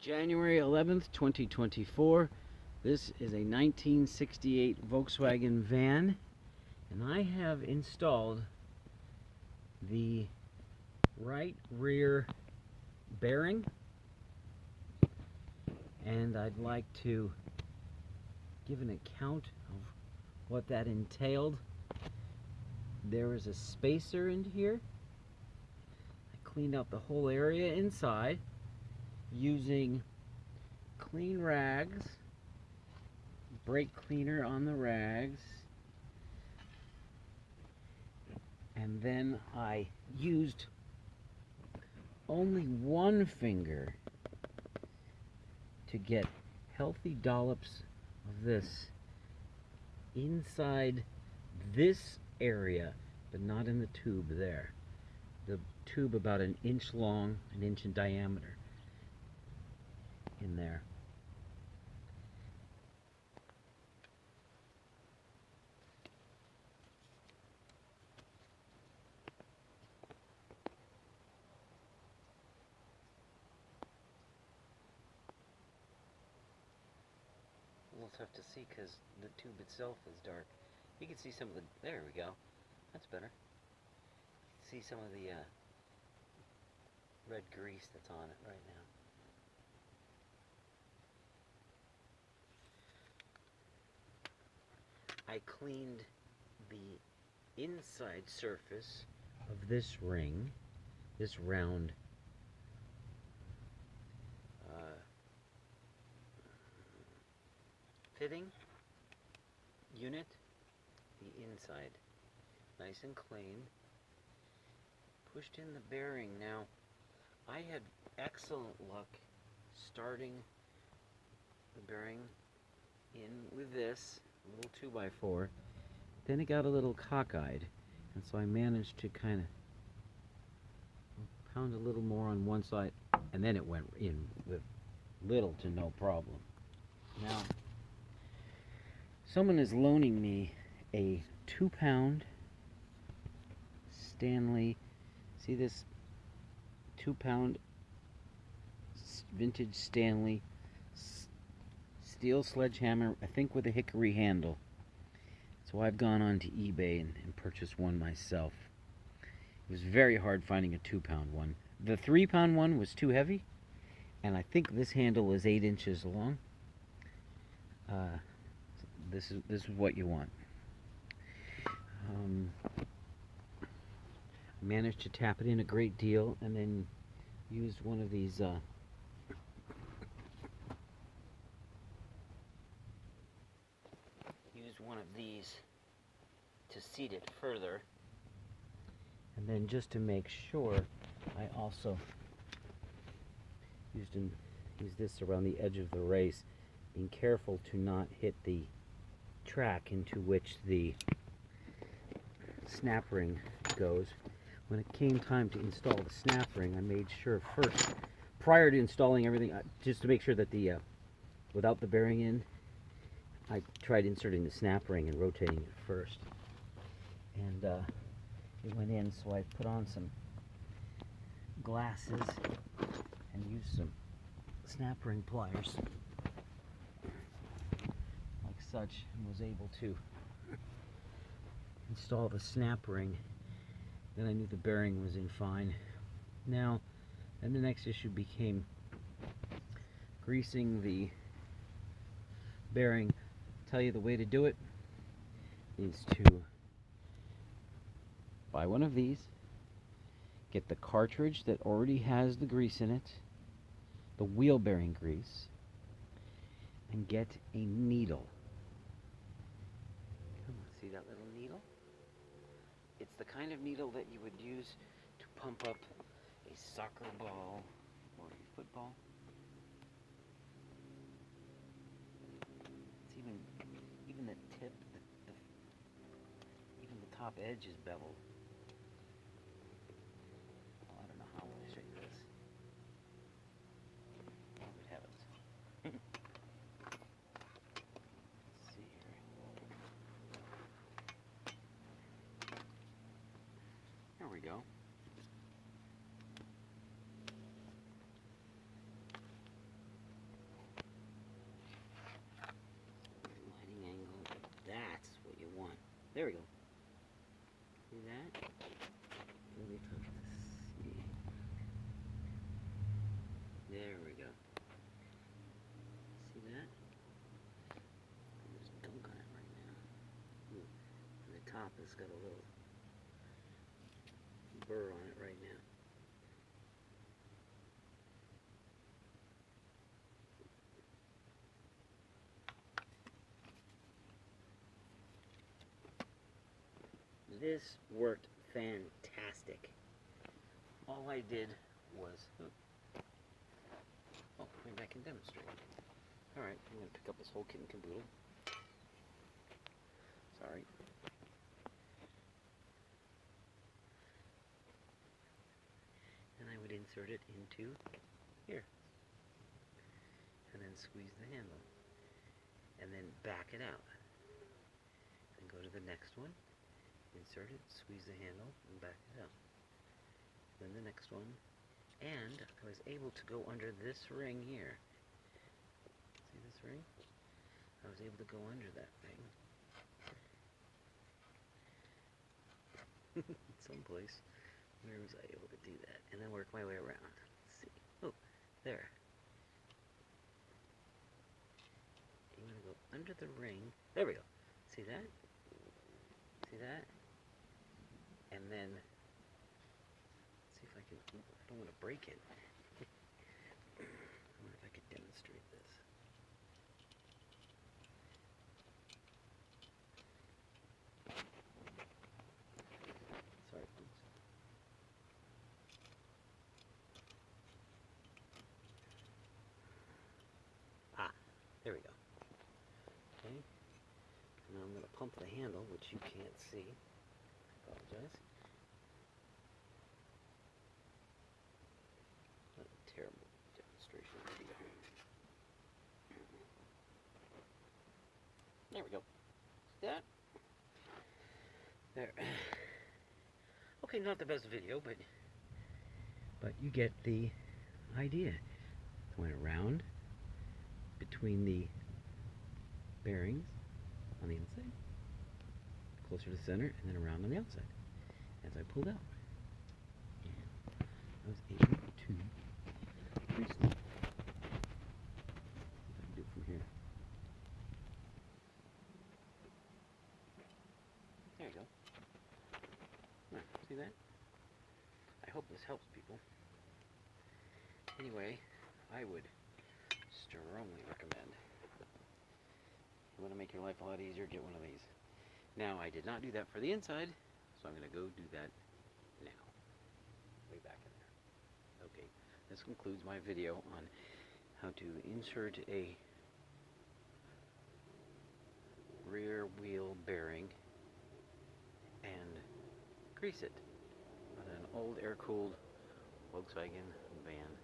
January 11th, 2024. This is a 1968 Volkswagen van, and I have installed the right rear bearing, and I'd like to give an account of what that entailed. There is a spacer in here. I cleaned out the whole area inside using clean rags, brake cleaner on the rags, and then I used only one finger to get healthy dollops of this inside this area, but not in the tube there. The tube about an inch long, an inch in diameter in there. A little tough to see because the tube itself is dark. You can see some of the, there we go. That's better. You can see some of the red grease that's on it right now. I cleaned the inside surface of this ring, this round fitting unit, the inside, nice and clean. Pushed in the bearing. Now, I had excellent luck starting the bearing in with this little 2x4. Then it got a little cockeyed, and so I managed to kind of pound a little more on one side, and then it went in with little to no problem. Now, someone is loaning me a 2-pound Stanley. See this 2-pound vintage Stanley steel sledgehammer, I think with a hickory handle. So I've gone on to eBay and purchased one myself. It was very hard finding a 2-pound one. The 3-pound one was too heavy, and I think this handle is 8 inches long. This is what you want. I managed to tap it in a great deal, and then used one of these to seat it further. And then just to make sure, I also used this around the edge of the race, being careful to not hit the track into which the snap ring goes. When it came time to install the snap ring, I made sure first, prior to installing everything, just to make sure that the without the bearing in, I tried inserting the snap ring and rotating it first, and it went in. So I put on some glasses and used some snap ring pliers like such, and was able to install the snap ring. Then I knew the bearing was in fine. Now, then the next issue became greasing the bearing. Tell you the way to do it is to buy one of these, get the cartridge that already has the grease in it, the wheel bearing grease, and get a needle. See that little needle? It's the kind of needle that you would use to pump up a soccer ball or a football. It's even the tip, even the top edge is beveled. Oh, I don't know how I'm going to show you this. Oh, good heavens. Let's see here. There we go. top has got a little burr on it right now. This worked fantastic. All I did was, maybe I can demonstrate. Alright, I'm going to pick up this whole kit and caboodle. Sorry. And I would insert it into here. And then squeeze the handle. And then back it out. And go to the next one. Insert it, squeeze the handle, and back it out. Then the next one. And I was able to go under this ring here. See this ring? I was able to go under that ring. Someplace. Where was I able to do that? And then work my way around. Let's see. Oh, there. You want to go under the ring. There we go. See that? See that? And then, let's see if I can, I don't want to break it. I wonder if I could demonstrate this. Sorry, folks. There we go. Okay. Now I'm going to pump the handle, which you can't see. I apologize. What a terrible demonstration video. There we go. See that? There. Okay, not the best video, but you get the idea. Going around between the bearings on the inside, closer to the center, and then around on the outside as I pulled out. And I was able to grease them. See if I can do it from here. There you go. See that? I hope this helps people. Anyway, I would strongly recommend. You want to make your life a lot easier, get one of these. Now, I did not do that for the inside, so I'm going to go do that now. Way back in there. Okay, this concludes my video on how to insert a rear wheel bearing and grease it on an old air-cooled Volkswagen van.